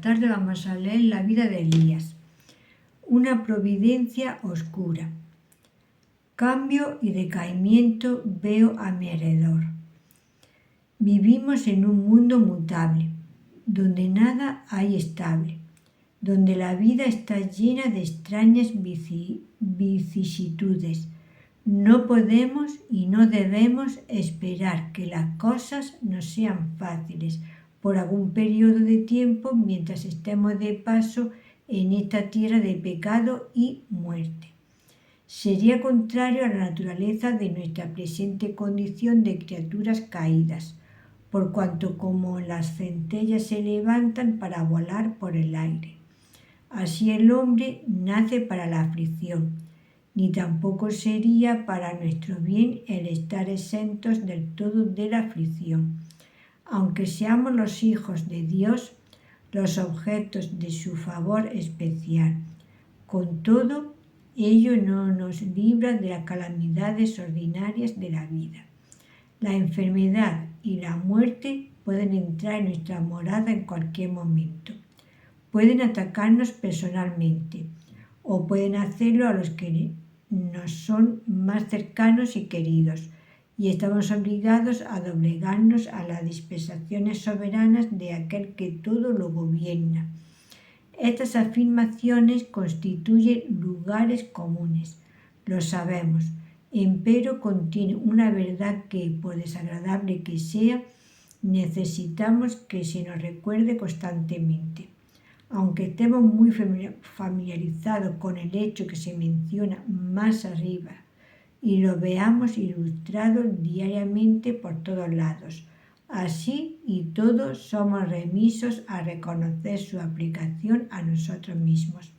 tarde vamos a leer la vida de Elías. Una providencia oscura. Cambio y decaimiento veo a mi alrededor. Vivimos en un mundo mutable, donde nada hay estable, donde la vida está llena de extrañas vicisitudes. No podemos y no debemos esperar que las cosas nos sean fáciles por algún periodo de tiempo mientras estemos de paso en esta tierra de pecado y muerte. Sería contrario a la naturaleza de nuestra presente condición de criaturas caídas, por cuanto como las centellas se levantan para volar por el aire. Así el hombre nace para la aflicción, ni tampoco sería para nuestro bien el estar exentos del todo de la aflicción. Aunque seamos los hijos de Dios, los objetos de su favor especial, con todo, ello no nos libra de las calamidades ordinarias de la vida. La enfermedad y la muerte pueden entrar en nuestra morada en cualquier momento. Pueden atacarnos personalmente o pueden hacerlo a los que nos son más cercanos y queridos, y estamos obligados a doblegarnos a las dispensaciones soberanas de aquel que todo lo gobierna. Estas afirmaciones constituyen lugares comunes, lo sabemos, empero contienen una verdad que, por desagradable que sea, necesitamos que se nos recuerde constantemente. Aunque estemos muy familiarizados con el hecho que se menciona más arriba y lo veamos ilustrado diariamente por todos lados, así y todo somos remisos a reconocer su aplicación a nosotros mismos.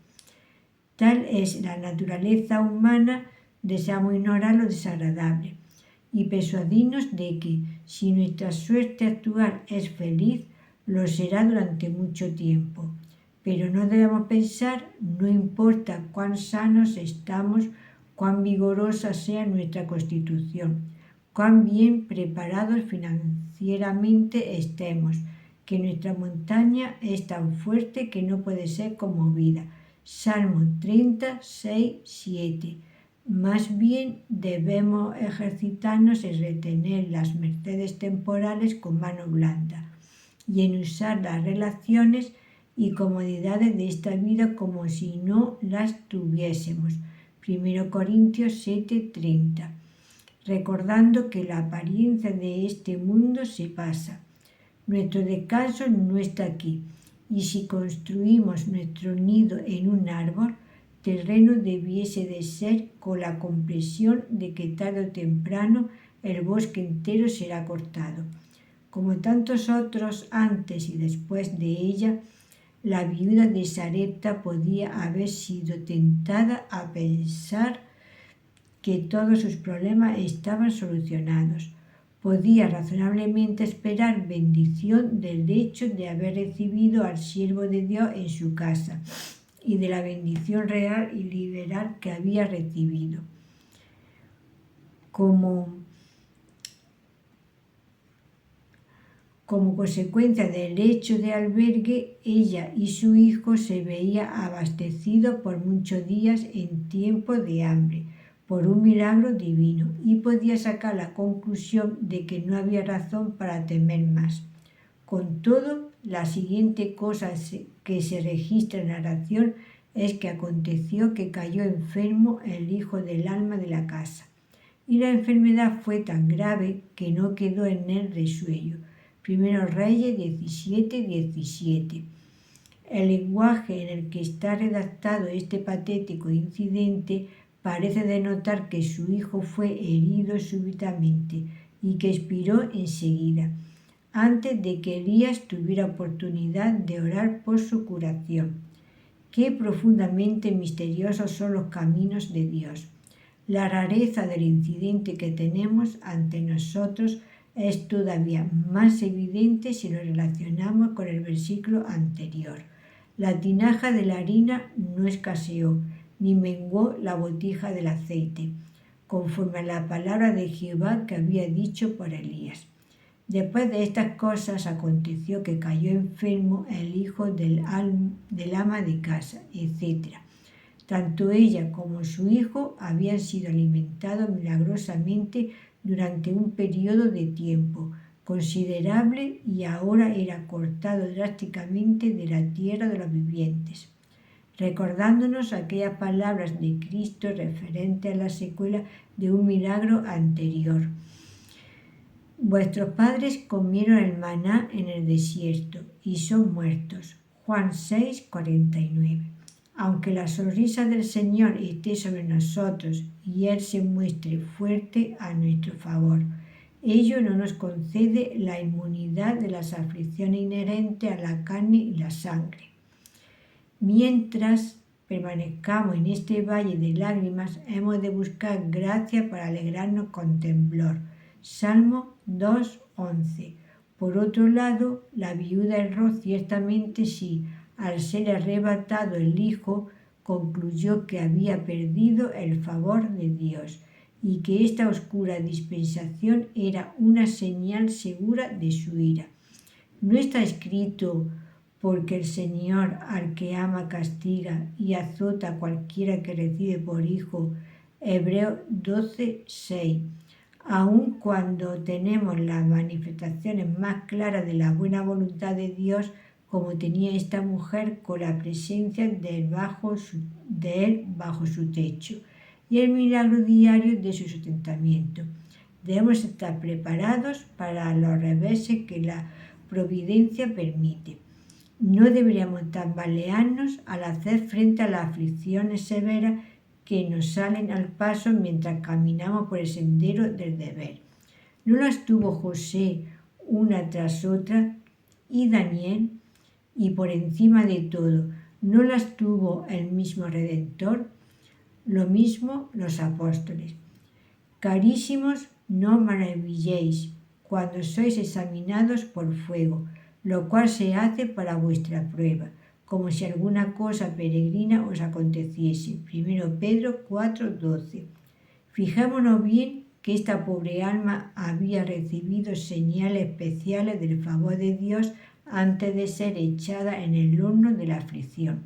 Tal es la naturaleza humana, deseamos ignorar lo desagradable y persuadirnos de que, si nuestra suerte actual es feliz, lo será durante mucho tiempo. Pero no debemos pensar, no importa cuán sanos estamos, cuán vigorosa sea nuestra constitución, cuán bien preparados financieramente estemos, que nuestra montaña es tan fuerte que no puede ser conmovida. Salmo 36, 7. Más bien debemos ejercitarnos en retener las mercedes temporales con mano blanda y en usar las relaciones y comodidades de esta vida como si no las tuviésemos. 1 Corintios 7:30. Recordando que la apariencia de este mundo se pasa. Nuestro descanso no está aquí, y si construimos nuestro nido en un árbol, terreno debiese de ser con la comprensión de que tarde o temprano el bosque entero será cortado. Como tantos otros antes y después de ella, la viuda de Sarepta podía haber sido tentada a pensar que todos sus problemas estaban solucionados. Podía razonablemente esperar bendición del hecho de haber recibido al siervo de Dios en su casa y de la bendición real y liberal que había recibido. Como consecuencia del hecho de albergue, ella y su hijo se veían abastecidos por muchos días en tiempo de hambre, por un milagro divino, y podía sacar la conclusión de que no había razón para temer más. Con todo, la siguiente cosa que se registra en la narración es que aconteció que cayó enfermo el hijo del alma de la casa, y la enfermedad fue tan grave que no quedó en él resuello. 1 Reyes 17:17. El lenguaje en el que está redactado este patético incidente parece denotar que su hijo fue herido súbitamente y que expiró enseguida, antes de que Elías tuviera oportunidad de orar por su curación. Qué profundamente misteriosos son los caminos de Dios. La rareza del incidente que tenemos ante nosotros es todavía más evidente si lo relacionamos con el versículo anterior. La tinaja de la harina no escaseó, ni menguó la botija del aceite, conforme a la palabra de Jehová que había dicho por Elías. Después de estas cosas aconteció que cayó enfermo el hijo del ama de casa, etc. Tanto ella como su hijo habían sido alimentados milagrosamente durante un periodo de tiempo considerable y ahora era cortado drásticamente de la tierra de los vivientes, recordándonos aquellas palabras de Cristo referentes a la secuela de un milagro anterior. Vuestros padres comieron el maná en el desierto y son muertos. Juan 6, 49. Aunque la sonrisa del Señor esté sobre nosotros y Él se muestre fuerte a nuestro favor, ello no nos concede la inmunidad de las aflicciones inherentes a la carne y la sangre. Mientras permanezcamos en este valle de lágrimas, hemos de buscar gracia para alegrarnos con temblor. Salmo 2:11. Por otro lado, la viuda erró ciertamente si, al ser arrebatado el hijo, concluyó que había perdido el favor de Dios y que esta oscura dispensación era una señal segura de su ira. No está escrito: porque el Señor al que ama castiga y azota a cualquiera que recibe por hijo. Hebreos 12:6. Aun cuando tenemos las manifestaciones más claras de la buena voluntad de Dios, como tenía esta mujer con la presencia de él bajo su techo y el milagro diario de su sustentamiento, debemos estar preparados para los reveses que la providencia permite. No deberíamos tambalearnos al hacer frente a las aflicciones severas que nos salen al paso mientras caminamos por el sendero del deber. ¿No las tuvo José una tras otra y Daniel? Y por encima de todo, ¿no las tuvo el mismo Redentor? Lo mismo los apóstoles. Carísimos, no maravilléis cuando sois examinados por fuego, lo cual se hace para vuestra prueba, como si alguna cosa peregrina os aconteciese. 1 Pedro 4:12. Fijémonos bien que esta pobre alma había recibido señales especiales del favor de Dios antes de ser echada en el horno de la aflicción.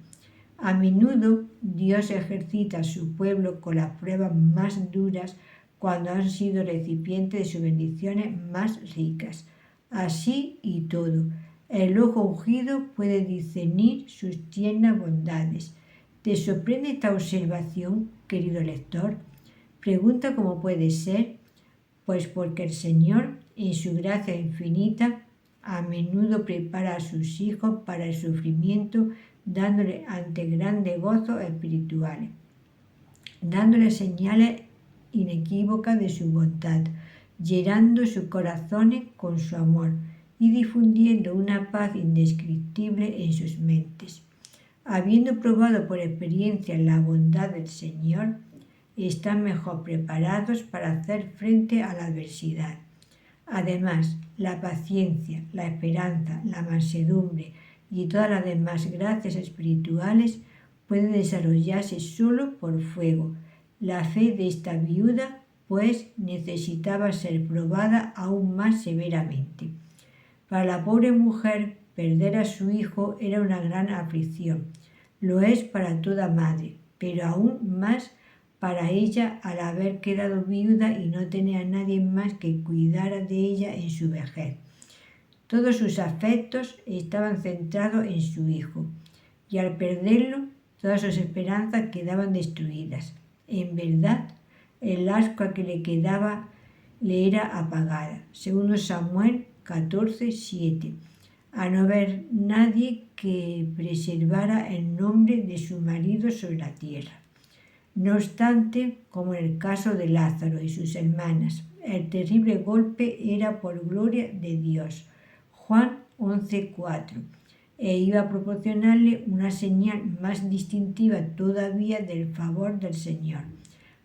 A menudo Dios ejercita a su pueblo con las pruebas más duras cuando han sido recipientes de sus bendiciones más ricas. Así y todo, el ojo ungido puede discernir sus tiernas bondades. ¿Te sorprende esta observación, querido lector? Pregunta cómo puede ser. Pues porque el Señor, en su gracia infinita, a menudo prepara a sus hijos para el sufrimiento, dándole ante grandes gozos espirituales, dándole señales inequívocas de su bondad, llenando sus corazones con su amor y difundiendo una paz indescriptible en sus mentes. Habiendo probado por experiencia la bondad del Señor, están mejor preparados para hacer frente a la adversidad. Además, la paciencia, la esperanza, la mansedumbre y todas las demás gracias espirituales pueden desarrollarse solo por fuego. La fe de esta viuda, pues, necesitaba ser probada aún más severamente. Para la pobre mujer, perder a su hijo era una gran aflicción. Lo es para toda madre, pero aún más para ella al haber quedado viuda y no tener a nadie más que cuidara de ella en su vejez. Todos sus afectos estaban centrados en su hijo, y al perderlo, todas sus esperanzas quedaban destruidas. En verdad, el ascua que le quedaba le era apagada. 2 Samuel 14:7. A no haber nadie que preservara el nombre de su marido sobre la tierra. No obstante, como en el caso de Lázaro y sus hermanas, el terrible golpe era por gloria de Dios. Juan 11:4. E iba a proporcionarle una señal más distintiva todavía del favor del Señor.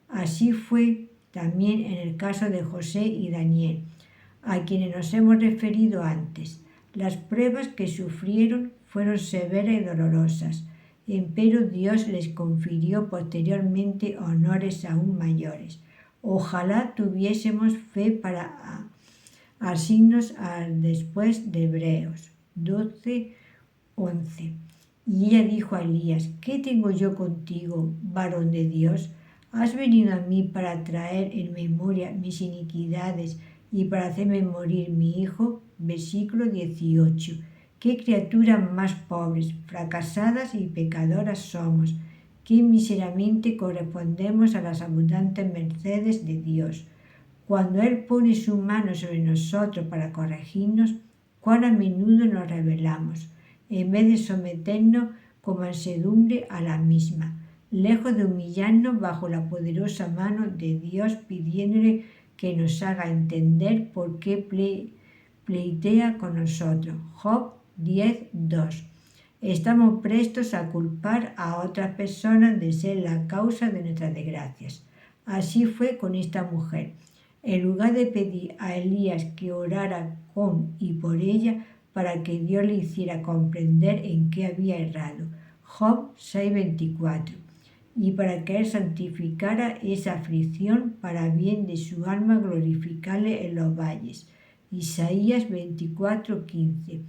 Así fue también en el caso de José y Daniel, a quienes nos hemos referido antes. Las pruebas que sufrieron fueron severas y dolorosas, empero Dios les confirió posteriormente honores aún mayores. Ojalá tuviésemos fe para Asignos al después de Hebreos 12:11. Y ella dijo a Elías: ¿Qué tengo yo contigo, varón de Dios? ¿Has venido a mí para traer en memoria mis iniquidades y para hacerme morir mi hijo? Versículo 18. Qué criaturas más pobres, fracasadas y pecadoras somos. Qué míseramente correspondemos a las abundantes mercedes de Dios. Cuando Él pone su mano sobre nosotros para corregirnos, cuán a menudo nos rebelamos, en vez de someternos con mansedumbre a la misma, lejos de humillarnos bajo la poderosa mano de Dios, pidiéndole que nos haga entender por qué pleitea con nosotros. Job 10:2. Estamos prestos a culpar a otras personas de ser la causa de nuestras desgracias. Así fue con esta mujer. En lugar de pedir a Elías que orara con y por ella para que Dios le hiciera comprender en qué había errado. Job 6:24. Y para que Él santificara esa aflicción para bien de su alma, glorificarle en los valles. Isaías 24:15.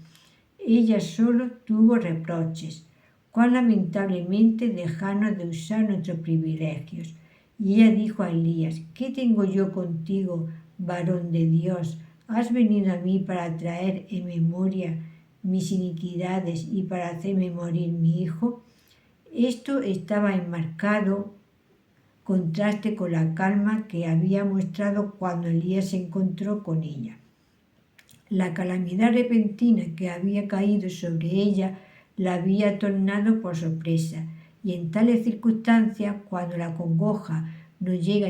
Ella solo tuvo reproches. Cuán lamentablemente dejarnos de usar nuestros privilegios. Y ella dijo a Elías: ¿Qué tengo yo contigo, varón de Dios? ¿Has venido a mí para traer en memoria mis iniquidades y para hacerme morir mi hijo? Esto estaba en marcado contraste con la calma que había mostrado cuando Elías se encontró con ella. La calamidad repentina que había caído sobre ella la había tornado por sorpresa, y en tales circunstancias, cuando la congoja nos llega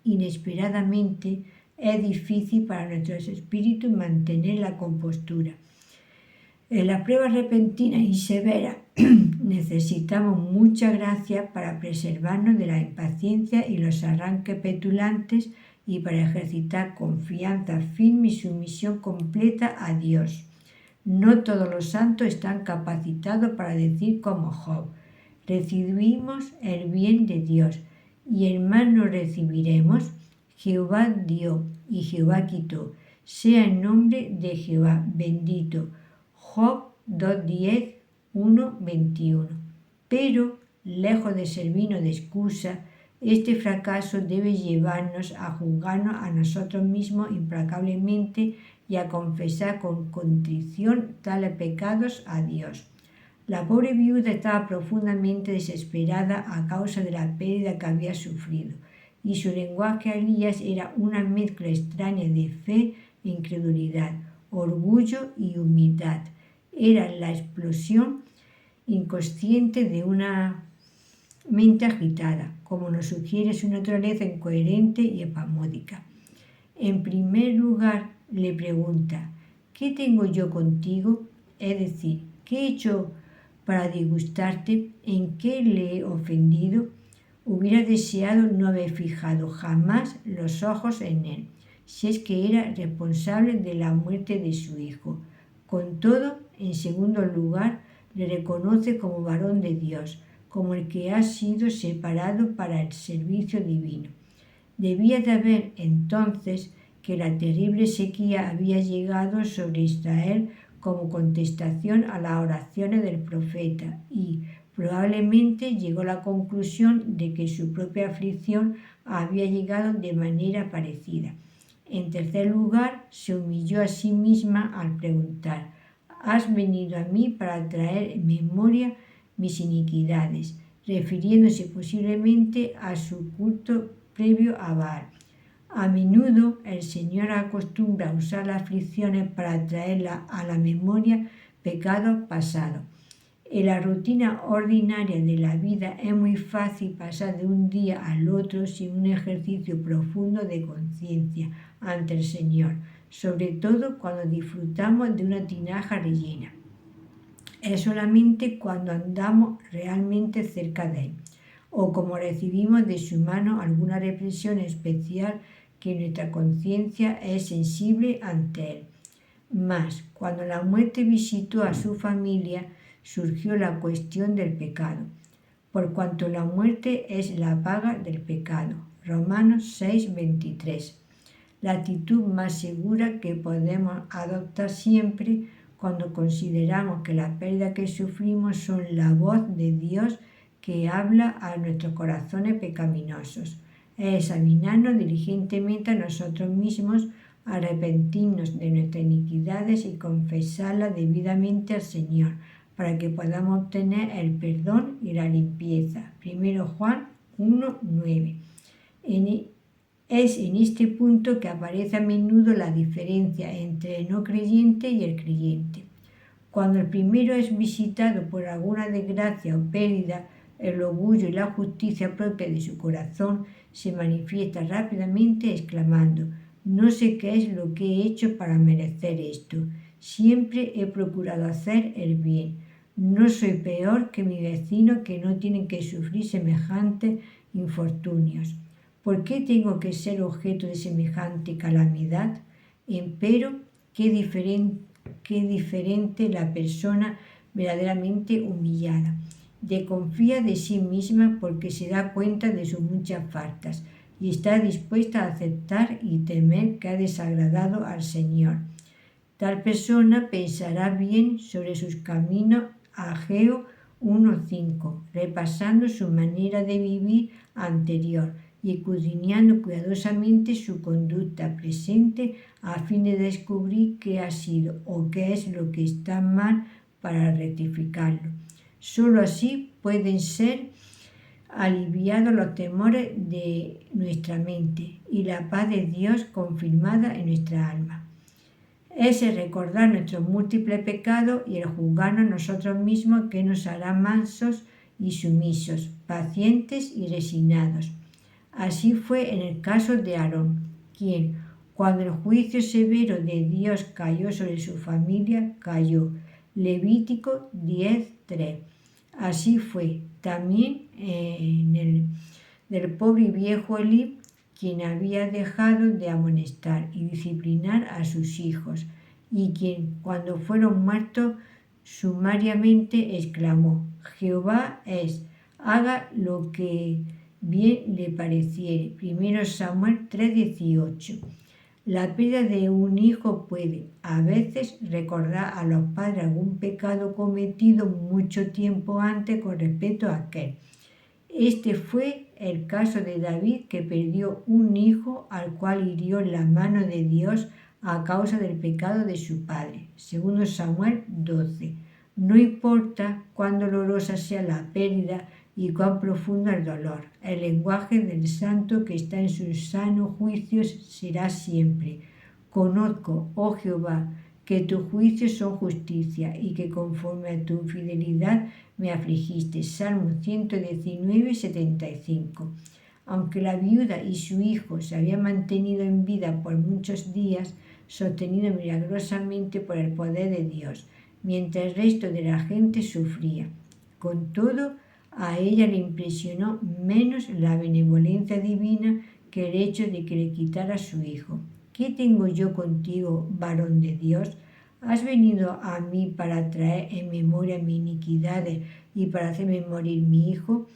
inesperadamente, es difícil para nuestros espíritus mantener la compostura. En la prueba repentina y severa necesitamos mucha gracia para preservarnos de la impaciencia y los arranques petulantes y para ejercitar confianza firme y sumisión completa a Dios. No todos los santos están capacitados para decir como Job: recibimos el bien de Dios y el mal no recibiremos. Jehová dio y Jehová quitó. Sea el nombre de Jehová bendito. Job 2:10, 1:21. Pero, lejos de servirnos de excusa, este fracaso debe llevarnos a juzgarnos a nosotros mismos implacablemente y a confesar con contrición tales pecados a Dios. La pobre viuda estaba profundamente desesperada a causa de la pérdida que había sufrido, y su lenguaje a Elías era una mezcla extraña de fe e incredulidad, orgullo y humildad. Era la explosión inconsciente de una mente agitada, como nos sugiere su naturaleza incoherente y espasmódica. En primer lugar, le pregunta: ¿qué tengo yo contigo? Es decir, ¿qué he hecho para disgustarte? ¿En qué le he ofendido? Hubiera deseado no haber fijado jamás los ojos en él, si es que era responsable de la muerte de su hijo. Con todo, en segundo lugar, le reconoce como varón de Dios, como el que ha sido separado para el servicio divino. Debía de haber entonces que la terrible sequía había llegado sobre Israel como contestación a las oraciones del profeta y probablemente llegó a la conclusión de que su propia aflicción había llegado de manera parecida. En tercer lugar, se humilló a sí misma al preguntar: ¿has venido a mí para traer en memoria mis iniquidades?, refiriéndose posiblemente a su culto previo a Baal. A menudo el Señor acostumbra a usar las aflicciones para traer a la memoria pecados pasados. En la rutina ordinaria de la vida es muy fácil pasar de un día al otro sin un ejercicio profundo de conciencia ante el Señor, sobre todo cuando disfrutamos de una tinaja rellena. Es solamente cuando andamos realmente cerca de Él, o como recibimos de su mano alguna represión especial, que nuestra conciencia es sensible ante Él. Mas, cuando la muerte visitó a su familia, surgió la cuestión del pecado, por cuanto la muerte es la paga del pecado. Romanos 6:23. la actitud más segura que podemos adoptar siempre cuando consideramos que las pérdidas que sufrimos son la voz de Dios que habla a nuestros corazones pecaminosos. Es examinarnos diligentemente a nosotros mismos, arrepentirnos de nuestras iniquidades y confesarlas debidamente al Señor, para que podamos obtener el perdón y la limpieza. 1 Juan 1:9. Es en este punto que aparece a menudo la diferencia entre el no creyente y el creyente. Cuando el primero es visitado por alguna desgracia o pérdida, el orgullo y la justicia propia de su corazón se manifiesta rápidamente exclamando: no sé qué es lo que he hecho para merecer esto. Siempre he procurado hacer el bien. No soy peor que mi vecino que no tiene que sufrir semejantes infortunios. ¿Por qué tengo que ser objeto de semejante calamidad? Empero, qué diferente la persona verdaderamente humillada. Desconfía de sí misma porque se da cuenta de sus muchas faltas y está dispuesta a aceptar y temer que ha desagradado al Señor. Tal persona pensará bien sobre sus caminos. Ageo 1:5, repasando su manera de vivir anterior y escudriñando cuidadosamente su conducta presente a fin de descubrir qué ha sido o qué es lo que está mal para rectificarlo. Solo así pueden ser aliviados los temores de nuestra mente y la paz de Dios confirmada en nuestra alma. Es el recordar nuestros múltiples pecados y el juzgarnos nosotros mismos que nos hará mansos y sumisos, pacientes y resignados. Así fue en el caso de Aarón, quien, cuando el juicio severo de Dios cayó sobre su familia, cayó. Levítico 10:3. Así fue también del pobre y viejo Elí, quien había dejado de amonestar y disciplinar a sus hijos, y quien, cuando fueron muertos, sumariamente exclamó: Jehová haga lo que bien le pareciere. 1 Samuel 3:18. La pérdida de un hijo puede, a veces, recordar a los padres algún pecado cometido mucho tiempo antes con respecto a aquel. Este fue el caso de David, que perdió un hijo al cual hirió la mano de Dios a causa del pecado de su padre. 2 Samuel 12. No importa cuán dolorosa sea la pérdida y cuán profundo el dolor, el lenguaje del santo que está en sus sanos juicios será siempre: conozco, oh Jehová, que tus juicios son justicia y que conforme a tu fidelidad me afligiste. Salmo 119:75. Aunque la viuda y su hijo se habían mantenido en vida por muchos días, sostenido milagrosamente por el poder de Dios, mientras el resto de la gente sufría. Con todo, a ella le impresionó menos la benevolencia divina que el hecho de que le quitara a su hijo. ¿Qué tengo yo contigo, varón de Dios? ¿Has venido a mí para traer en memoria mis iniquidades y para hacerme morir mi hijo?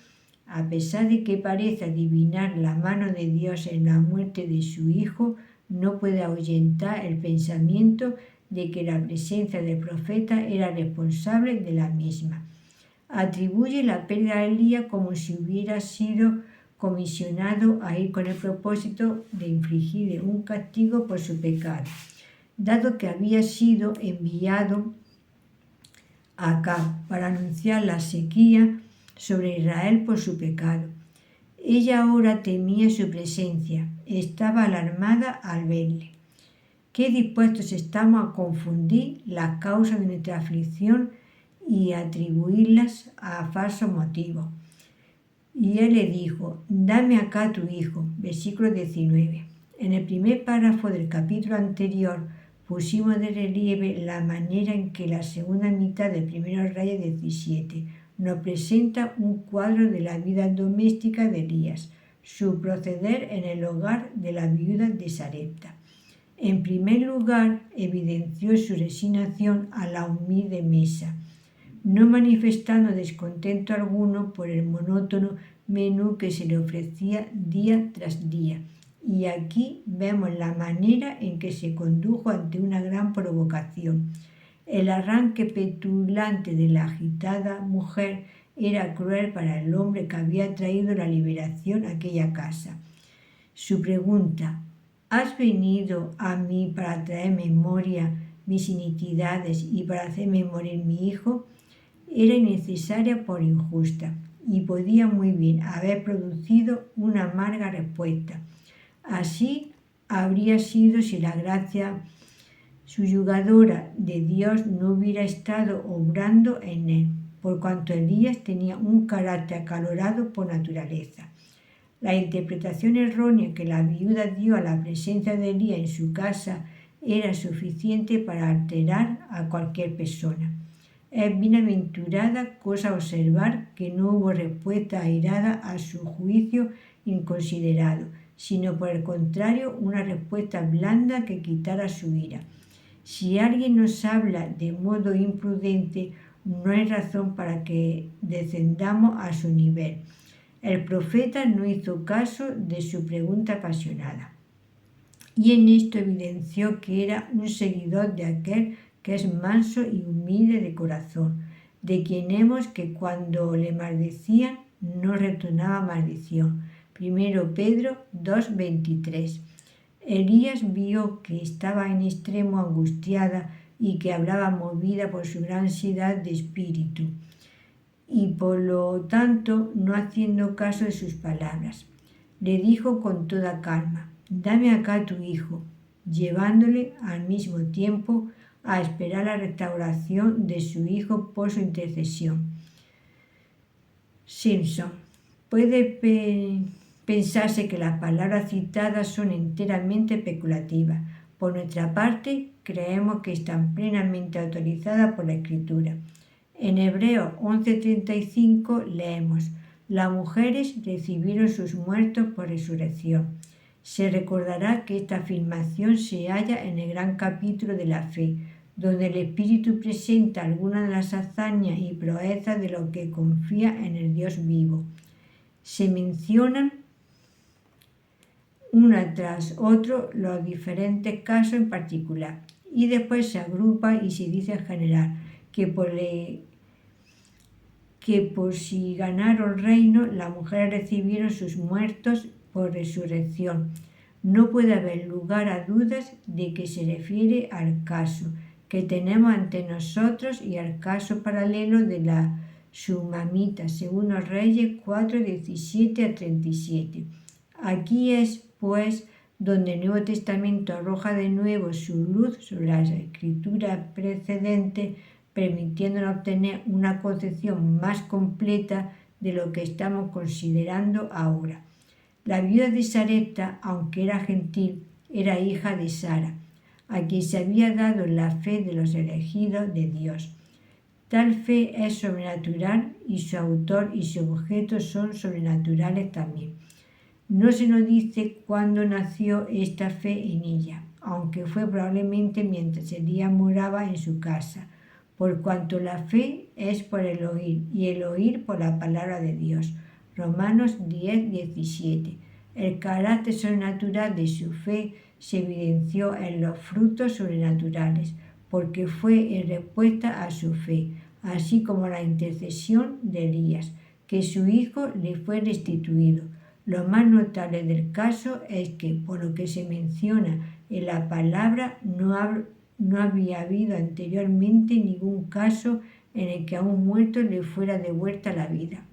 A pesar de que parece adivinar la mano de Dios en la muerte de su hijo, no puede ahuyentar el pensamiento de que la presencia del profeta era responsable de la misma. Atribuye la pérdida de Elías como si hubiera sido comisionado a ir con el propósito de infligirle un castigo por su pecado, dado que había sido enviado a Acab para anunciar la sequía sobre Israel por su pecado. Ella ahora temía su presencia, estaba alarmada al verle. Qué dispuestos estamos a confundir las causas de nuestra aflicción y atribuirlas a falsos motivos. Y él le dijo: dame acá tu hijo. Versículo 19. En el primer párrafo del capítulo anterior pusimos de relieve la manera en que la segunda mitad del 1 Reyes 17 nos presenta un cuadro de la vida doméstica de Elías, su proceder en el hogar de la viuda de Sarepta. En primer lugar, evidenció su resignación a la humilde mesa, no manifestando descontento alguno por el monótono menú que se le ofrecía día tras día, Y aquí vemos la manera en que se condujo ante una gran provocación. El arranque petulante de la agitada mujer era cruel para el hombre que había traído la liberación a aquella casa. Su pregunta, ¿has venido a mí para traer memoria mis iniquidades y para hacerme morir mi hijo? Era innecesaria por injusta y podía muy bien haber producido una amarga respuesta. Así habría sido si la gracia subyugadora de Dios no hubiera estado obrando en él, por cuanto Elías tenía un carácter acalorado por naturaleza. La interpretación errónea que la viuda dio a la presencia de Elías en su casa era suficiente para alterar a cualquier persona. Es bienaventurada cosa observar que no hubo respuesta airada a su juicio inconsiderado, sino por el contrario una respuesta blanda que quitara su ira. Si alguien nos habla de modo imprudente, no hay razón para que descendamos a su nivel. El profeta no hizo caso de su pregunta apasionada, y en esto evidenció que era un seguidor de aquel que es manso y humilde de corazón, de quien hemos que cuando le maldecían no retornaba maldición. 1 Pedro 2:23. Elías vio que estaba en extremo angustiada y que hablaba movida por su gran ansiedad de espíritu, y por lo tanto no haciendo caso de sus palabras. Le dijo con toda calma, «Dame acá tu hijo», llevándole al mismo tiempo a esperar la restauración de su hijo por su intercesión. Simpson. Puede pensarse que las palabras citadas son enteramente especulativas. Por nuestra parte, creemos que están plenamente autorizadas por la Escritura. En Hebreos 11:35 leemos, «Las mujeres recibieron sus muertos por resurrección». Se recordará que esta afirmación se halla en el gran capítulo de la fe, donde el Espíritu presenta algunas de las hazañas y proezas de los que confía en el Dios vivo. Se mencionan una tras otro los diferentes casos en particular, y después se agrupa y se dice en general que por si ganaron reino, las mujeres recibieron sus muertos por resurrección. No puede haber lugar a dudas de que se refiere al caso que tenemos ante nosotros y al caso paralelo de la Sumamita, según los Reyes 4:17-37. Aquí es, pues, donde el Nuevo Testamento arroja de nuevo su luz sobre las escrituras precedentes, permitiéndonos obtener una concepción más completa de lo que estamos considerando ahora. La viuda de Sarepta, aunque era gentil, era hija de Sara, a quien se había dado la fe de los elegidos de Dios. Tal fe es sobrenatural y su autor y su objeto son sobrenaturales también. No se nos dice cuándo nació esta fe en ella, aunque fue probablemente mientras Elías moraba en su casa, por cuanto la fe es por el oír y el oír por la palabra de Dios. Romanos 10:17. El carácter sobrenatural de su fe se evidenció en los frutos sobrenaturales, porque fue en respuesta a su fe, así como la intercesión de Elías, que su hijo le fue restituido. Lo más notable del caso es que, por lo que se menciona en la palabra, no había habido anteriormente ningún caso en el que a un muerto le fuera devuelta la vida.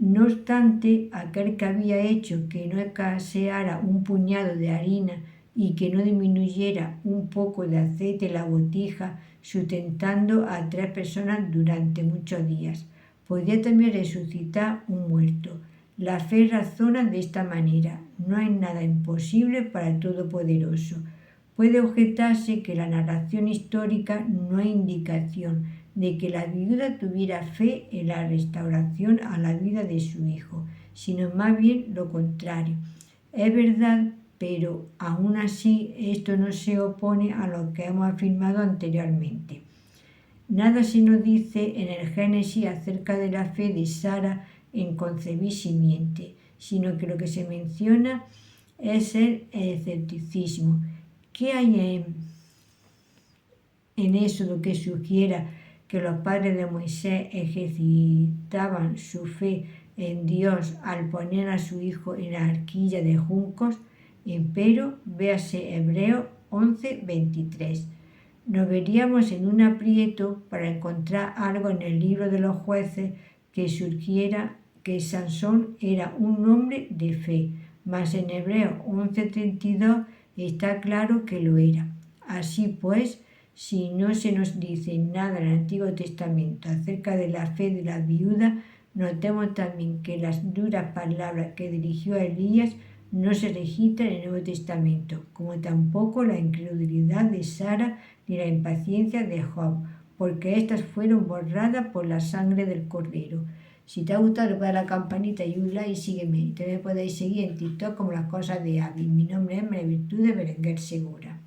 No obstante, aquel que había hecho que no escaseara un puñado de harina y que no disminuyera un poco de aceite en la botija, sustentando a 3 personas durante muchos días, podía también resucitar un muerto. La fe razona de esta manera. No hay nada imposible para el Todopoderoso. Puede objetarse que la narración histórica no hay indicación de que la viuda tuviera fe en la restauración a la vida de su hijo, sino más bien lo contrario. Es verdad, pero aún así esto no se opone a lo que hemos afirmado anteriormente. Nada se nos dice en el Génesis acerca de la fe de Sara en concebir simiente. sino que lo que se menciona es el escepticismo. ¿Qué hay en Éxodo que sugiera que los padres de Moisés ejercitaban su fe en Dios al poner a su hijo en la arquilla de juncos? Empero, véase Hebreos 11:23. Nos veríamos en un aprieto para encontrar algo en el libro de los jueces que sugiera que Sansón era un hombre de fe, mas en Hebreos 11:32 está claro que lo era. Así pues, si no se nos dice nada en el Antiguo Testamento acerca de la fe de la viuda, notemos también que las duras palabras que dirigió a Elías no se registran en el Nuevo Testamento, como tampoco la incredulidad de Sara ni la impaciencia de Job, porque estas fueron borradas por la sangre del Cordero. Si te ha gustado, le puedes dar a la campanita y un like y sígueme. También podéis seguir en TikTok como Las Cosas de Abby. Mi nombre es María Virtud de Berenguer Segura.